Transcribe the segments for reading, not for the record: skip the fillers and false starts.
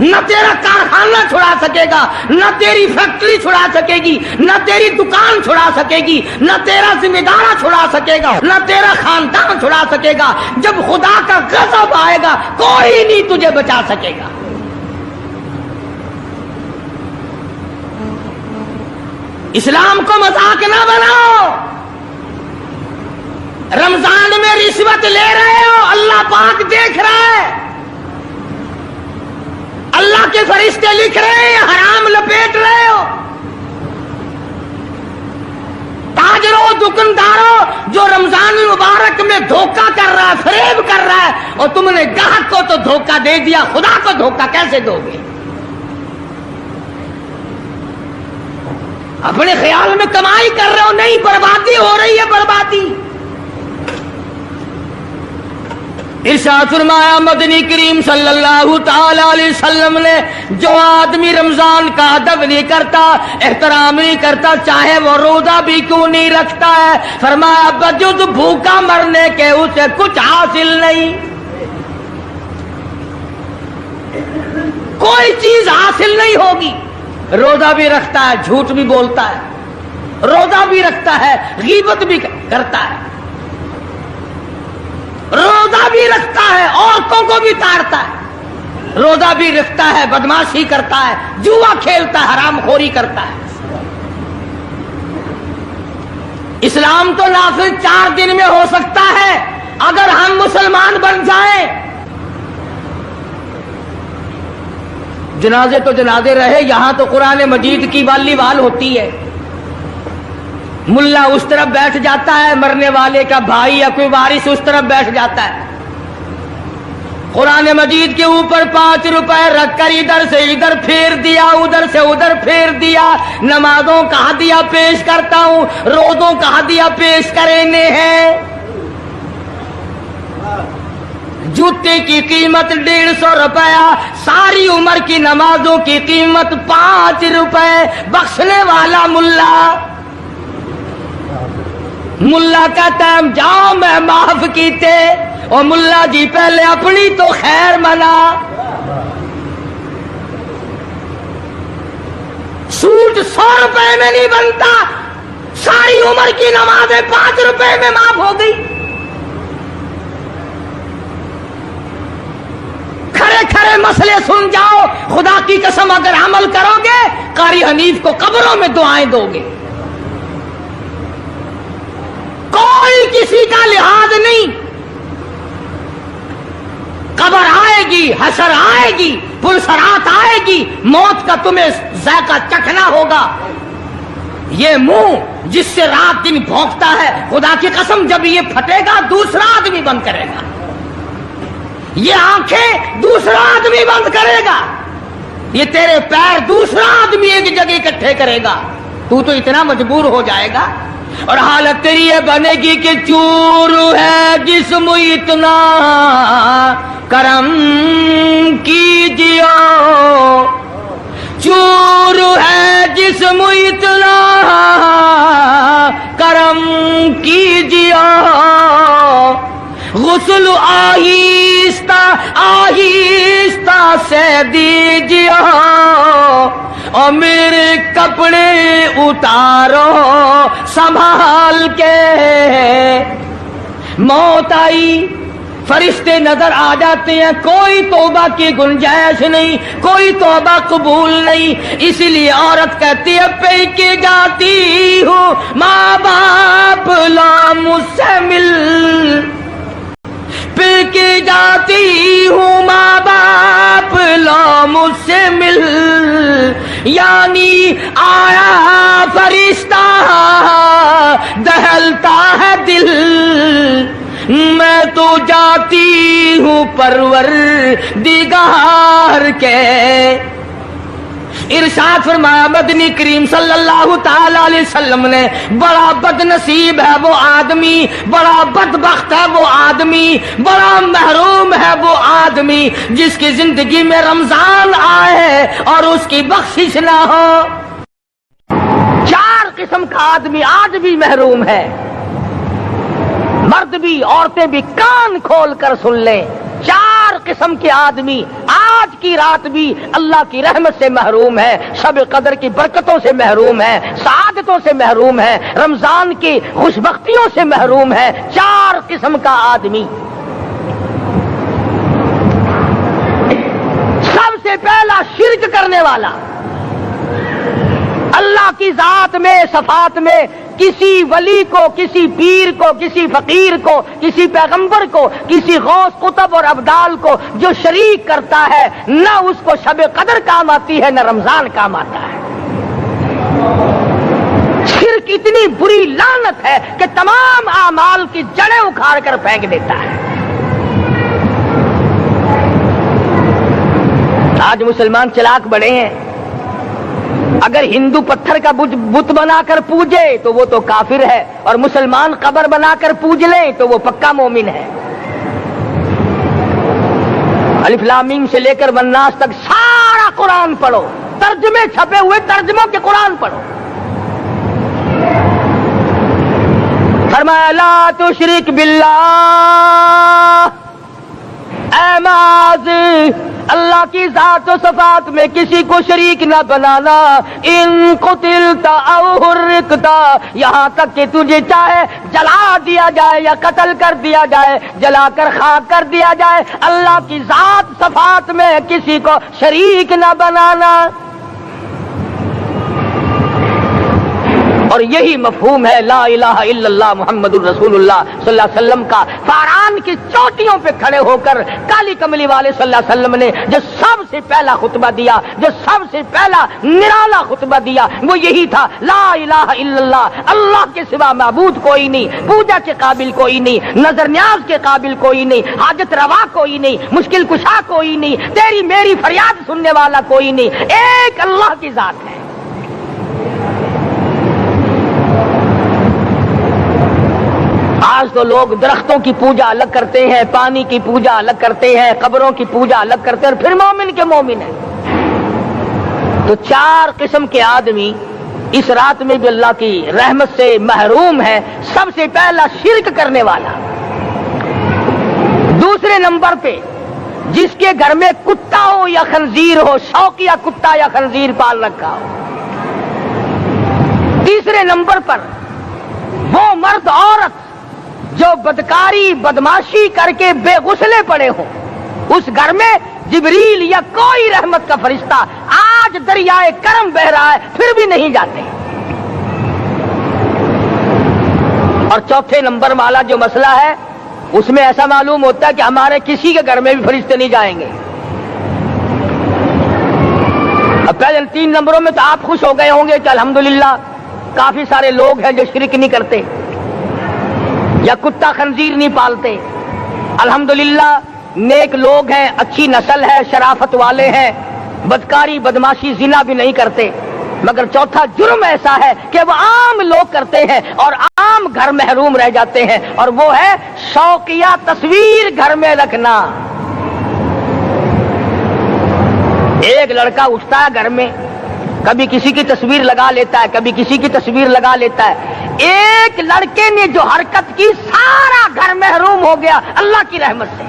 نہ تیرا کارخانہ چھڑا سکے گا، نہ تیری فیکٹری چھڑا سکے گی، نہ تیری دکان چھڑا سکے گی، نہ تیرا ذمہ دارہ چھڑا سکے گا، نہ تیرا خاندان چھڑا سکے گا۔ جب خدا کا غضب آئے گا کوئی نہیں تجھے بچا سکے گا۔ اسلام کو مذاق نہ بناؤ۔ رمضان میں رشوت لے رہے ہو، اللہ پاک دیکھ رہا ہے، اللہ کے فرشتے لکھ رہے ہیں، حرام لپیٹ رہے ہو۔ تاجروں، دکانداروں جو رمضان مبارک میں دھوکہ کر رہا ہے، فریب کر رہا ہے، اور تم نے گاہک کو تو دھوکہ دے دیا، خدا کو دھوکہ کیسے دو گے؟ اپنے خیال میں کمائی کر رہے ہو، نہیں، بربادی ہو رہی ہے، بربادی۔ ارشاد فرمایا مدنی کریم صلی اللہ تعالی علیہ وسلم نے، جو آدمی رمضان کا ادب نہیں کرتا، احترام نہیں کرتا، چاہے وہ روزہ بھی کیوں نہیں رکھتا ہے، فرمایا بجز بھوکا مرنے کے اسے کچھ حاصل نہیں، کوئی چیز حاصل نہیں ہوگی۔ روزہ بھی رکھتا ہے، جھوٹ بھی بولتا ہے، روزہ بھی رکھتا ہے، غیبت بھی کرتا ہے، روزہ بھی رکھتا ہے، عورتوں کو بھی تاڑتا ہے، روزہ بھی رکھتا ہے، بدماشی کرتا ہے، جوا کھیلتا ہے، حرام خوری کرتا ہے۔ اسلام تو نافذ 4 دن میں ہو سکتا ہے اگر ہم مسلمان بن جائیں۔ جنازے تو جنازے رہے، یہاں تو قرآن مجید کی والی وال ہوتی ہے، ملا اس طرف بیٹھ جاتا ہے، مرنے والے کا بھائی یا کوئی وارث اس طرف بیٹھ جاتا ہے، قرآن مجید کے اوپر 5 روپے رکھ کر ادھر سے ادھر پھیر دیا، ادھر سے ادھر پھیر دیا، نمازوں کا ہدیہ پیش کرتا ہوں، روزوں کا ہدیہ پیش کرنے ہیں۔ جوتے کی قیمت 150 روپیہ، ساری عمر کی نمازوں کی قیمت 5 روپے، بخشنے والا ملا۔ ملا کہتا ہے جاؤ میں معاف کیتے، اور ملا جی پہلے اپنی تو خیر منا۔ سوٹ 100 روپے میں نہیں بنتا، ساری عمر کی نمازیں 5 روپے میں معاف ہو گئی۔ کھڑے کھڑے مسئلے سن جاؤ، خدا کی قسم اگر عمل کرو گے قاری حنیف کو قبروں میں دعائیں دو گے، کوئی کسی کا لحاظ نہیں۔ قبر آئے گی، حشر آئے گی، پلسرات آئے گی، موت کا تمہیں ذائقہ چکھنا ہوگا۔ یہ منہ جس سے رات دن بھونکتا ہے، خدا کی قسم جب یہ پھٹے گا دوسرا آدمی بند کرے گا، یہ آنکھیں دوسرا آدمی بند کرے گا، یہ تیرے پیر دوسرا آدمی ایک جگہ اکٹھے کرے گا، تو اتنا مجبور ہو جائے گا، اور حالت تیری یہ بنے گی کہ چور ہے جسم اتنا کرم کیجیے، چور ہے جسم اتنا کرم کیجیے، غسل آہستہ آہستہ سے دیجیے، اور میرے کپڑے اتارو سنبھال کے۔ موت آئی، فرشتے نظر آ جاتے ہیں، کوئی توبہ کی گنجائش نہیں، کوئی توبہ قبول نہیں، اسی لیے عورت کہتی ہے پہ کے جاتی ہوں ماں باپ لا مجھ سے مل، پہ کے جاتی ہوں ماں باپ لا مجھ سے مل، یعنی آیا فرشتہ دہلتا ہے دل، میں تو جاتی ہوں پروردگار کے۔ ارشاد فرمایا مدنی کریم صلی اللہ تعالی علیہ وسلم نے، بڑا بد نصیب ہے وہ آدمی، بڑا بدبخت ہے وہ آدمی، بڑا محروم ہے وہ آدمی جس کی زندگی میں رمضان آئے اور اس کی بخشش نہ ہو۔ 4 قسم کا آدمی آج بھی محروم ہے، مرد بھی عورتیں بھی کان کھول کر سن لیں، 4 قسم کے آدمی آج کی کی رات بھی اللہ کی رحمت سے محروم ہے، شب قدر کی برکتوں سے محروم ہے، سعادتوں سے محروم ہے، رمضان کی خوشبختیوں سے محروم ہے۔ 4 قسم کا آدمی۔ سب سے پہلا شرک کرنے والا، اللہ کی ذات میں، صفات میں کسی ولی کو، کسی پیر کو، کسی فقیر کو، کسی پیغمبر کو، کسی غوث قطب اور ابدال کو جو شریک کرتا ہے، نہ اس کو شب قدر کام آتی ہے، نہ رمضان کام آتا ہے۔ شرک اتنی بری لعنت ہے کہ تمام اعمال کی جڑیں اکھاڑ کر پھینک دیتا ہے۔ آج مسلمان چلاک بڑے ہیں، اگر ہندو پتھر کا بت بنا کر پوجے تو وہ تو کافر ہے، اور مسلمان قبر بنا کر پوج لیں تو وہ پکا مومن ہے۔ الف لام میم سے لے کر والناس تک سارا قرآن پڑھو، ترجمے چھپے ہوئے ترجموں کے قرآن پڑھو۔ فرمایا لا تشرک باللہ، اے معاذ اللہ کی ذات و صفات میں کسی کو شریک نہ بنانا۔ ان قتلت او حرقت، یہاں تک کہ تجھے چاہے جلا دیا جائے یا قتل کر دیا جائے، جلا کر خاک کر دیا جائے، اللہ کی ذات صفات میں کسی کو شریک نہ بنانا۔ اور یہی مفہوم ہے لا الہ الا اللہ محمد الرسول اللہ صلی اللہ علیہ وسلم کا۔ فاران کی چوٹیوں پہ کھڑے ہو کر کالی کملی والے صلی اللہ علیہ وسلم نے جو سب سے پہلا خطبہ دیا، جو سب سے پہلا نرالا خطبہ دیا، وہ یہی تھا لا الہ الا اللہ، اللہ کے سوا معبود کوئی نہیں، پوجا کے قابل کوئی نہیں، نظر نیاز کے قابل کوئی نہیں، حاجت روا کوئی نہیں، مشکل کشا کوئی نہیں، تیری میری فریاد سننے والا کوئی نہیں، ایک اللہ کی ذات ہے۔ آج تو لوگ درختوں کی پوجا الگ کرتے ہیں، پانی کی پوجا الگ کرتے ہیں، قبروں کی پوجا الگ کرتے ہیں، اور پھر مومن کے مومن ہیں۔ تو 4 قسم کے آدمی اس رات میں بھی اللہ کی رحمت سے محروم ہے۔ سب سے پہلا شرک کرنے والا، دوسرے نمبر پہ جس کے گھر میں کتا ہو یا خنزیر ہو، شوقیہ کتا یا خنزیر پال رکھا ہو، تیسرے نمبر پر وہ مرد عورت جو بدکاری بدماشی کر کے بے غسلے پڑے ہوں، اس گھر میں جبریل یا کوئی رحمت کا فرشتہ آج دریائے کرم بہ رہا ہے پھر بھی نہیں جاتے۔ اور چوتھے نمبر والا جو مسئلہ ہے، اس میں ایسا معلوم ہوتا ہے کہ ہمارے کسی کے گھر میں بھی فرشتے نہیں جائیں گے۔ اب پہلے 3 نمبروں میں تو آپ خوش ہو گئے ہوں گے کہ الحمدللہ کافی سارے لوگ ہیں جو شرک نہیں کرتے یا کتا خنزیر نہیں پالتے، الحمدللہ نیک لوگ ہیں، اچھی نسل ہے، شرافت والے ہیں، بدکاری بدماشی زنا بھی نہیں کرتے۔ مگر چوتھا جرم ایسا ہے کہ وہ عام لوگ کرتے ہیں اور عام گھر محروم رہ جاتے ہیں، اور وہ ہے شوقیہ تصویر گھر میں رکھنا۔ ایک لڑکا اٹھتا ہے گھر میں، کبھی کسی کی تصویر لگا لیتا ہے، کبھی کسی کی تصویر لگا لیتا ہے۔ ایک لڑکے نے جو حرکت کی سارا گھر محروم ہو گیا اللہ کی رحمت سے۔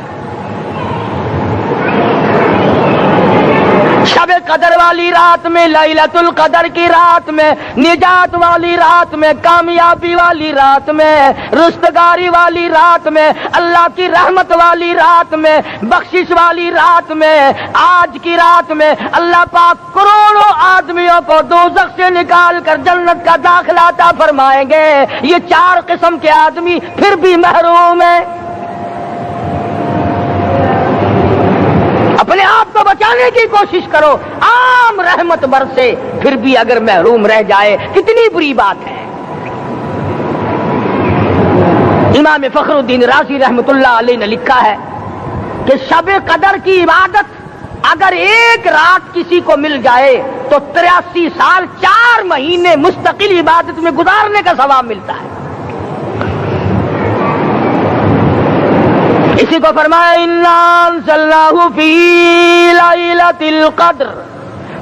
شب قدر والی رات میں، لیلۃ القدر کی رات میں، نجات والی رات میں، کامیابی والی رات میں، رستگاری والی رات میں، اللہ کی رحمت والی رات میں، بخشش والی رات میں، آج کی رات میں اللہ پاک کروڑوں آدمیوں کو دوزخ سے نکال کر جنت کا داخلہ عطا فرمائیں گے۔ یہ 4 قسم کے آدمی پھر بھی محروم ہیں۔ اپنے آپ کو بچانے کی کوشش کرو، عام رحمت برسے پھر بھی اگر محروم رہ جائے کتنی بری بات ہے۔ امام فخر الدین رازی رحمت اللہ علیہ نے لکھا ہے کہ شب قدر کی عبادت اگر ایک رات کسی کو مل جائے تو 83 سال 4 مہینے مستقل عبادت میں گزارنے کا ثواب ملتا ہے۔ اسی کو فرمایا انا انزلناہ فی لیلۃ القدر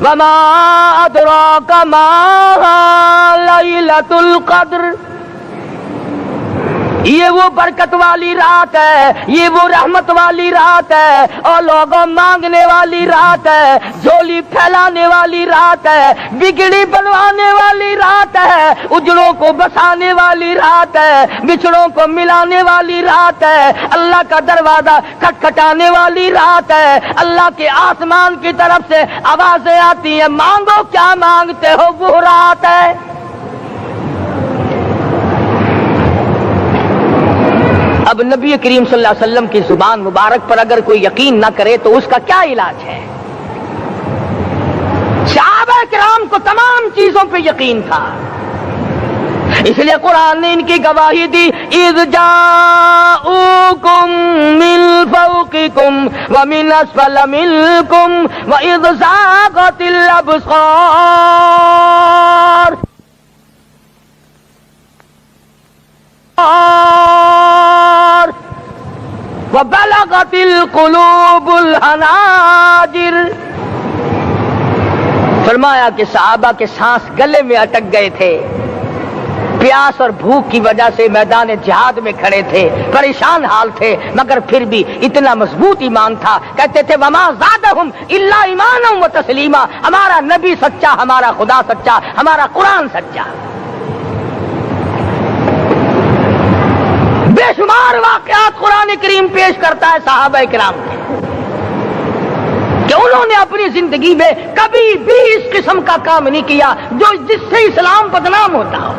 وما ادراک ما لیلۃ القدر۔ یہ وہ برکت والی رات ہے، یہ وہ رحمت والی رات ہے، اور لوگوں مانگنے والی رات ہے، جھولی پھیلانے والی رات ہے، بگڑی بنوانے والی رات ہے، اجڑوں کو بسانے والی رات ہے، بچھڑوں کو ملانے والی رات ہے، اللہ کا دروازہ کھٹکھٹانے والی رات ہے، اللہ کے آسمان کی طرف سے آوازیں آتی ہیں، مانگو کیا مانگتے ہو، وہ رات ہے۔ اب نبی کریم صلی اللہ علیہ وسلم کی زبان مبارک پر اگر کوئی یقین نہ کرے تو اس کا کیا علاج ہے؟ صحابہ کرام کو تمام چیزوں پہ یقین تھا، اس لیے قرآن نے ان کی گواہی دی، اذ جاءوکم من فوقکم ومن اسفل منکم واذ زاغت الابصار وبلغت القلوب الحناجر۔ فرمایا کہ صحابہ کے سانس گلے میں اٹک گئے تھے، پیاس اور بھوک کی وجہ سے میدان جہاد میں کھڑے تھے، پریشان حال تھے، مگر پھر بھی اتنا مضبوط ایمان تھا، کہتے تھے وما زادہم الا ایمانا و تسلیما، ہمارا نبی سچا، ہمارا خدا سچا، ہمارا قرآن سچا۔ بے شمار واقعات قرآن کریم پیش کرتا ہے صحابہ کرام کے کہ انہوں نے اپنی زندگی میں کبھی بھی اس قسم کا کام نہیں کیا جو جس سے اسلام بدنام ہوتا ہو۔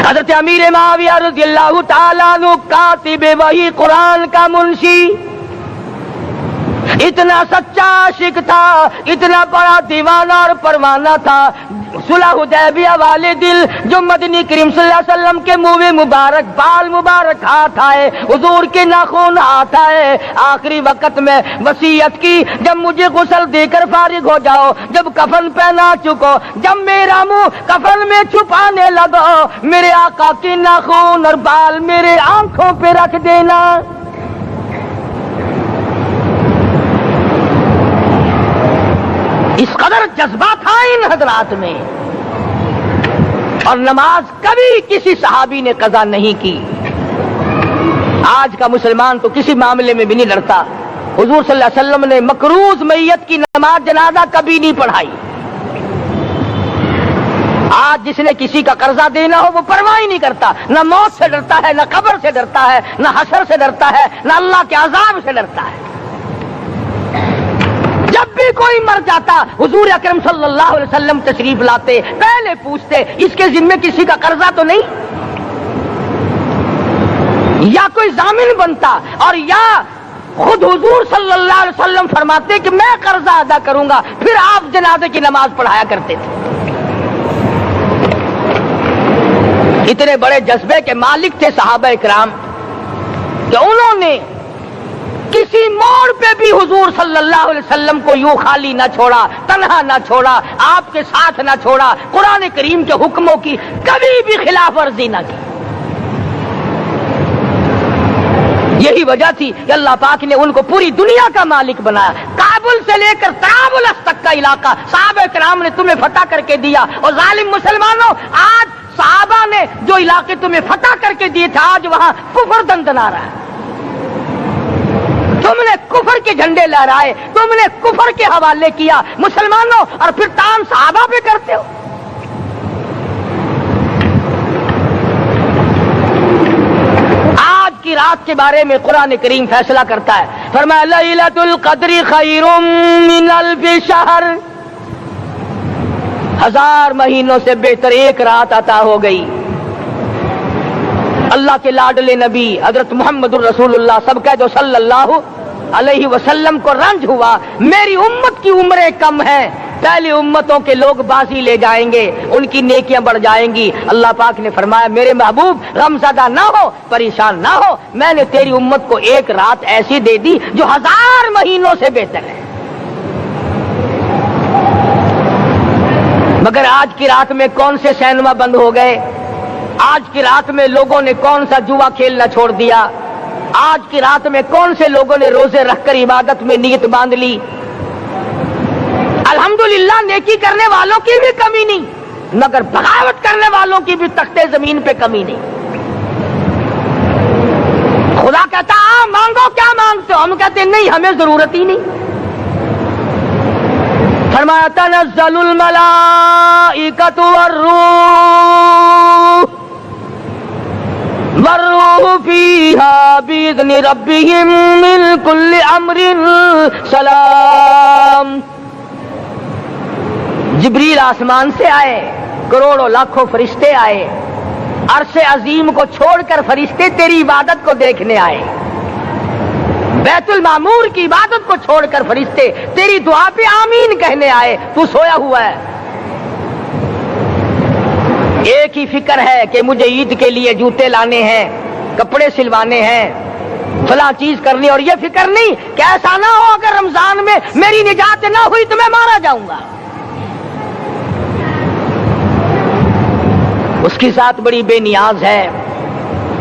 حضرت امیر معاویہ رضی اللہ تعالیٰ عنہ کاتب وحی قرآن کا منشی، اتنا سچا عاشق تھا، اتنا بڑا دیوانہ اور پروانہ تھا، صلح حدیبیہ والے دل جو مدنی کریم صلی اللہ علیہ وسلم کے منہ مبارک بال مبارک ہاتھ آئے، حضور کے ناخن ہاتھ آئے، آخری وقت میں وصیت کی جب مجھے غسل دے کر فارغ ہو جاؤ، جب کفن پہنا چکو، جب میرا منہ کفن میں چھپانے لگو، میرے آقا کے ناخن اور بال میرے آنکھوں پہ رکھ دینا۔ اس قدر جذبہ تھا ان حضرات میں، اور نماز کبھی کسی صحابی نے قضا نہیں کی۔ آج کا مسلمان تو کسی معاملے میں بھی نہیں ڈرتا، حضور صلی اللہ علیہ وسلم نے مقروض میت کی نماز جنازہ کبھی نہیں پڑھائی۔ آج جس نے کسی کا قرضہ دینا ہو وہ پرواہ ہی نہیں کرتا، نہ موت سے ڈرتا ہے، نہ قبر سے ڈرتا ہے، نہ حشر سے ڈرتا ہے، نہ اللہ کے عذاب سے ڈرتا ہے۔ جب بھی کوئی مر جاتا حضور اکرم صلی اللہ علیہ وسلم تشریف لاتے، پہلے پوچھتے اس کے ذمے کسی کا قرضہ تو نہیں، یا کوئی ضامن بنتا، اور یا خود حضور صلی اللہ علیہ وسلم فرماتے کہ میں قرضہ ادا کروں گا، پھر آپ جنازے کی نماز پڑھایا کرتے تھے۔ اتنے بڑے جذبے کے مالک تھے صحابہ کرام کہ انہوں نے کسی موڑ پہ بھی حضور صلی اللہ علیہ وسلم کو یوں خالی نہ چھوڑا، تنہا نہ چھوڑا، آپ کے ساتھ نہ چھوڑا، قرآن کریم کے حکموں کی کبھی بھی خلاف ورزی نہ کی۔ یہی وجہ تھی کہ اللہ پاک نے ان کو پوری دنیا کا مالک بنایا، کابل سے لے کر طرابلس تک کا علاقہ صحابہ کرام نے تمہیں فتح کر کے دیا۔ اور ظالم مسلمانوں، آج صحابہ نے جو علاقے تمہیں فتح کر کے دیے تھے، آج وہاں کفر دندنا رہا ہے، تم نے کفر کے جھنڈے لہرائے، تم نے کفر کے حوالے کیا مسلمانوں، اور پھر تان صحابہ پہ کرتے ہو۔ آج کی رات کے بارے میں قرآن کریم فیصلہ کرتا ہے، فرمایا لیلۃ القدر خیر من الف شہر، 1000 مہینوں سے بہتر ایک رات عطا ہو گئی۔ اللہ کے لاڈلے نبی حضرت محمد الرسول اللہ سب کہہ دو صلی اللہ علیہ وسلم کو رنج ہوا، میری امت کی عمریں کم ہیں، پہلی امتوں کے لوگ بازی لے جائیں گے، ان کی نیکیاں بڑھ جائیں گی۔ اللہ پاک نے فرمایا میرے محبوب غم زدہ نہ ہو، پریشان نہ ہو، میں نے تیری امت کو ایک رات ایسی دے دی جو 1000 مہینوں سے بہتر ہے۔ مگر آج کی رات میں کون سے سینما بند ہو گئے، آج کی رات میں لوگوں نے کون سا جوا کھیلنا چھوڑ دیا، آج کی رات میں کون سے لوگوں نے روزے رکھ کر عبادت میں نیت باندھ لی۔ الحمدللہ نیکی کرنے والوں کی بھی کمی نہیں، مگر بغاوت کرنے والوں کی بھی تختے زمین پہ کمی نہیں. خدا کہتا مانگو کیا مانگتے ہو؟ ہم کہتے ہیں نہیں ہمیں ضرورت ہی نہیں. فرمایا تنزل الملائکۃ والروح فیہا بإذن ربہم من کل امر سلام. جبریل آسمان سے آئے، کروڑوں لاکھوں فرشتے آئے، عرش عظیم کو چھوڑ کر فرشتے تیری عبادت کو دیکھنے آئے، بیت المعمور کی عبادت کو چھوڑ کر فرشتے تیری دعا پہ آمین کہنے آئے. تو سویا ہوا ہے، ایک ہی فکر ہے کہ مجھے عید کے لیے جوتے لانے ہیں، کپڑے سلوانے ہیں، فلاں چیز کرنی، اور یہ فکر نہیں کہ ایسا نہ ہو اگر رمضان میں میری نجات نہ ہوئی تو میں مارا جاؤں گا. اس کی ذات بڑی بے نیاز ہے،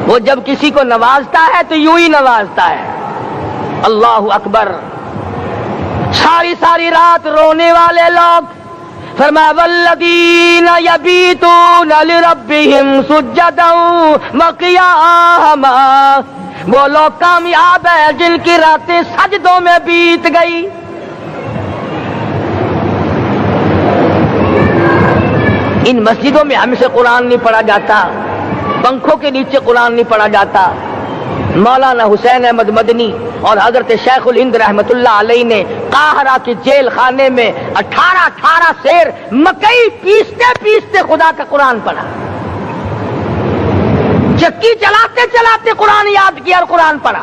وہ جب کسی کو نوازتا ہے تو یوں ہی نوازتا ہے. اللہ اکبر. ساری ساری رات رونے والے لوگ، فرمایا والذین یبیتون لربہم سجدا وقیاما، وہ لوگ کامیاب ہیں جن کی راتیں سجدوں میں بیت گئی. ان مسجدوں میں ہم سے قرآن نہیں پڑھا جاتا، پنکھوں کے نیچے قرآن نہیں پڑھا جاتا. مولانا حسین احمد مدنی اور حضرت شیخ الہند رحمت اللہ علیہ نے قاہرہ کے جیل خانے میں 18 سیر مکئی پیستے پیستے خدا کا قرآن پڑھا. چکی چلاتے چلاتے قرآن یاد کیا اور قرآن پڑھا.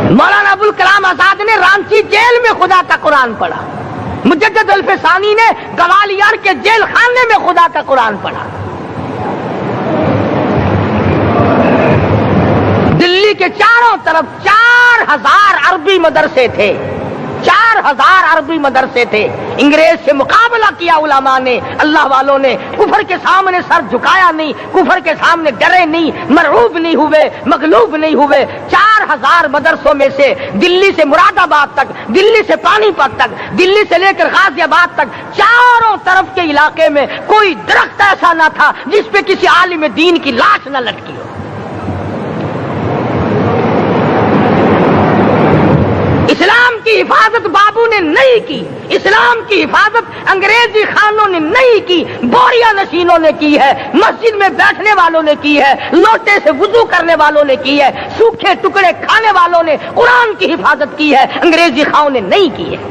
مولانا ابوالکلام آزاد نے رانچی جیل میں خدا کا قرآن پڑھا. مجدد الفسانی نے گوالیار کے جیل خانے میں خدا کا قرآن پڑھا. دلی کے چاروں طرف 4000 عربی مدرسے تھے، 4000 عربی مدرسے تھے. انگریز سے مقابلہ کیا علماء نے، اللہ والوں نے. کفر کے سامنے سر جھکایا نہیں، کفر کے سامنے ڈرے نہیں، مرعوب نہیں ہوئے، مغلوب نہیں ہوئے. 4000 مدرسوں میں سے دلی سے مراد آباد تک، دلی سے پانی پت تک، دلی سے لے کر غازی آباد تک، چاروں طرف کے علاقے میں کوئی درخت ایسا نہ تھا جس پہ کسی عالم دین کی لاش نہ لٹکی ہو. اسلام کی حفاظت بابو نے نہیں کی، اسلام کی حفاظت انگریزی خانوں نے نہیں کی، بوریا نشینوں نے کی ہے، مسجد میں بیٹھنے والوں نے کی ہے، لوٹے سے وضو کرنے والوں نے کی ہے، سوکھے ٹکڑے کھانے والوں نے قرآن کی حفاظت کی ہے، انگریزی خانوں نے نہیں کی ہے.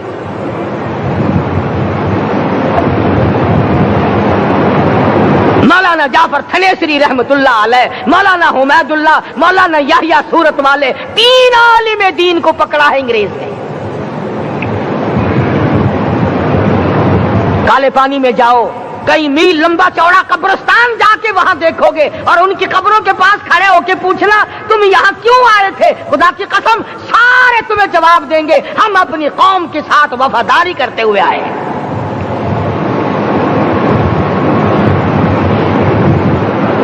مولانا جعفر تھنیسری رحمت اللہ علیہ، مولانا حمید اللہ، مولانا یحییٰ صورت والے، 3 عالم دین کو پکڑا ہے انگریز نے. کالے پانی میں جاؤ، کئی میل لمبا چوڑا قبرستان جا کے وہاں دیکھو گے اور ان کی قبروں کے پاس کھڑے ہو کے پوچھنا تم یہاں کیوں آئے تھے، خدا کی قسم سارے تمہیں جواب دیں گے ہم اپنی قوم کے ساتھ وفاداری کرتے ہوئے آئے ہیں.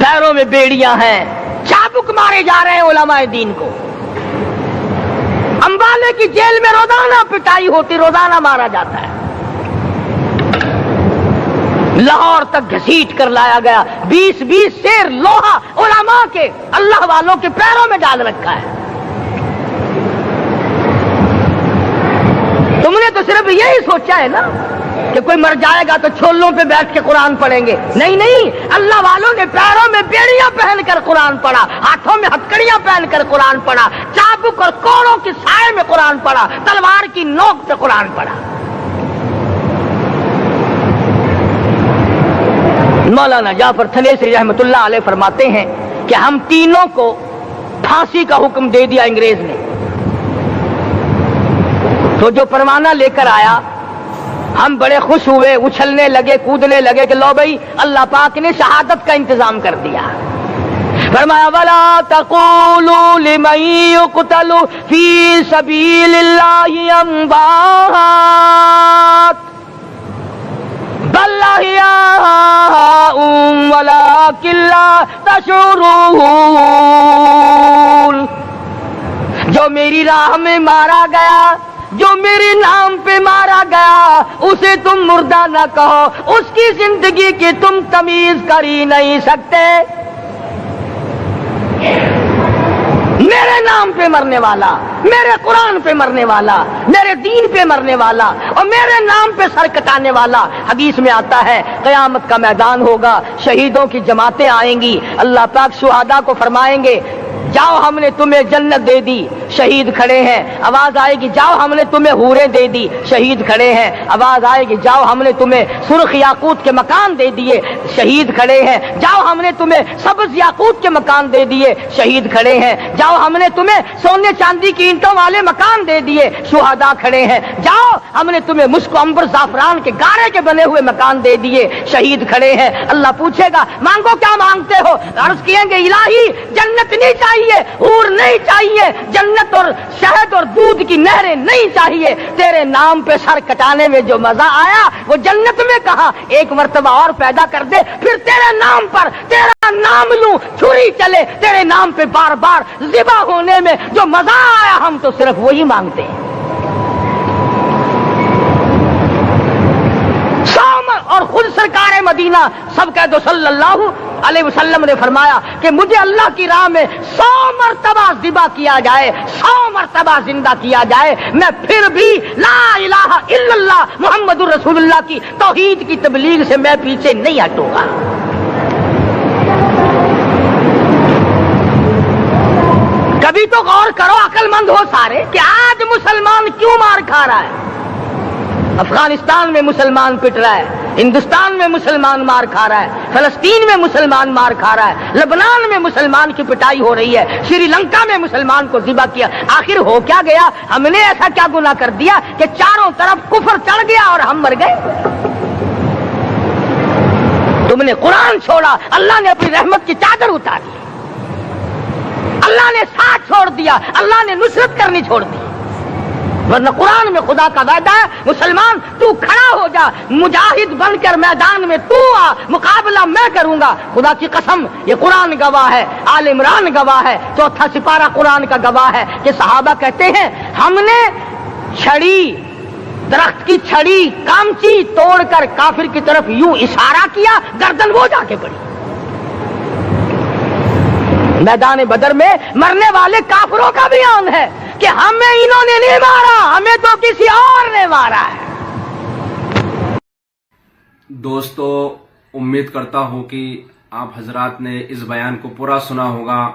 پیروں میں بیڑیاں ہیں، چابک مارے جا رہے ہیں علماء دین کو. امبالے کی جیل میں روزانہ پٹائی ہوتی، روزانہ مارا جاتا ہے. لاہور تک گھسیٹ کر لایا گیا، 20 سیر لوہا علماء کے، اللہ والوں کے پیروں میں ڈال رکھا ہے. تم نے تو صرف یہی سوچا ہے نا کہ کوئی مر جائے گا تو چھولوں پہ بیٹھ کے قرآن پڑھیں گے. نہیں، اللہ والوں نے پیروں میں بیڑیاں پہن کر قرآن پڑھا، ہاتھوں میں ہتکڑیاں پہن کر قرآن پڑھا، چابک اور کوڑوں کے سائے میں قرآن پڑھا، تلوار کی نوک پہ قرآن پڑھا. مولانا جعفر تھنیسری رحمت اللہ علیہ فرماتے ہیں کہ ہم تینوں کو پھانسی کا حکم دے دیا انگریز نے. تو جو پروانہ لے کر آیا ہم بڑے خوش ہوئے، اچھلنے لگے، کودنے لگے کہ لو بھائی اللہ پاک نے شہادت کا انتظام کر دیا. فرمایا وَلَا تَقُولُوا لِمَن يُقْتَلُ فِي سَبِيلِ اللَّهِ أَمْوَاتٌ بَلْ أَحْيَاءٌ وَلَٰكِن لَّا تَشْعُرُونَ. جو میری راہ میں مارا گیا جو میرے نام پہ مارا گیا اسے تم مردہ نہ کہو، اس کی زندگی کی تم تمیز کر ہی نہیں سکتے۔ میرے نام پہ مرنے والا، میرے قرآن پہ مرنے والا، میرے دین پہ مرنے والا اور میرے نام پہ سر کٹانے والا، حدیث میں آتا ہے قیامت کا میدان ہوگا، شہیدوں کی جماعتیں آئیں گی، اللہ پاک شہداء کو فرمائیں گے جاؤ ہم نے تمہیں جنت دے دی، شہید کھڑے ہیں، آواز آئے گی جاؤ ہم نے تمہیں حوریں دے دی، شہید کھڑے ہیں، آواز آئے گی جاؤ ہم نے تمہیں سرخ یاقوت کے مکان دے دیے، شہید کھڑے ہیں، جاؤ ہم نے تمہیں سبز یاقوت کے مکان دے دیے، شہید کھڑے ہیں، جاؤ ہم نے تمہیں سونے چاندی کی اینٹوں والے مکان دے دیے، شہداء کھڑے ہیں، جاؤ ہم نے تمہیں مشک و عنبر زعفران کے گارے کے بنے ہوئے مکان دے دیے، شہید کھڑے ہیں۔ اللہ پوچھے گا مانگو کیا مانگتے ہو؟ عرض کیے گے الہی جنت نہیں چاہیے، حور نہیں چاہیے، جنت اور شہد اور دودھ کی نہریں نہیں چاہیے، تیرے نام پہ سر کٹانے میں جو مزہ آیا وہ جنت میں کہاں، ایک مرتبہ اور پیدا کر دے پھر تیرے نام پر تیرا نام لوں چھری چلے، تیرے نام پہ بار بار ذبح ہونے میں جو مزہ آیا ہم تو صرف وہی مانگتے ہیں۔ اور خود سرکار مدینہ سب کہہ دو صلی اللہ علیہ وسلم نے فرمایا کہ مجھے اللہ کی راہ میں 100 مرتبہ ذبح کیا جائے، 100 مرتبہ زندہ کیا جائے، میں پھر بھی لا الہ الا اللہ محمد الرسول اللہ کی توحید کی تبلیغ سے میں پیچھے نہیں ہٹوں گا۔ کبھی تو غور کرو عقل مند ہو سارے کہ آج مسلمان کیوں مار کھا رہا ہے؟ افغانستان میں مسلمان پٹ رہا ہے، ہندوستان میں مسلمان مار کھا رہا ہے، فلسطین میں مسلمان مار کھا رہا ہے، لبنان میں مسلمان کی پٹائی ہو رہی ہے، سری لنکا میں مسلمان کو ذبح کیا، آخر ہو کیا گیا؟ ہم نے ایسا کیا گناہ کر دیا کہ چاروں طرف کفر چڑھ گیا اور ہم مر گئے؟ تم نے قرآن چھوڑا، اللہ نے اپنی رحمت کی چادر اتاری، اللہ نے ساتھ چھوڑ دیا، اللہ نے نصرت کرنی چھوڑ دی، ورنہ قرآن میں خدا کا وعدہ ہے مسلمان تو کھڑا ہو جا، مجاہد بن کر میدان میں تو آ، مقابلہ میں کروں گا، خدا کی قسم یہ قرآن گواہ ہے، آل عمران گواہ ہے، 4واں سپارہ قرآن کا گواہ ہے کہ صحابہ کہتے ہیں ہم نے چھڑی، درخت کی چھڑی کامچی توڑ کر کافر کی طرف یوں اشارہ کیا، گردن وہ جا کے پڑی۔ میدان بدر میں مرنے والے کافروں کا بیان ہے کہ ہمیں انہوں نے نہیں مارا، ہمیں تو کسی اور نے مارا ہے۔ دوستو امید کرتا ہوں کہ آپ حضرات نے اس بیان کو پورا سنا ہوگا۔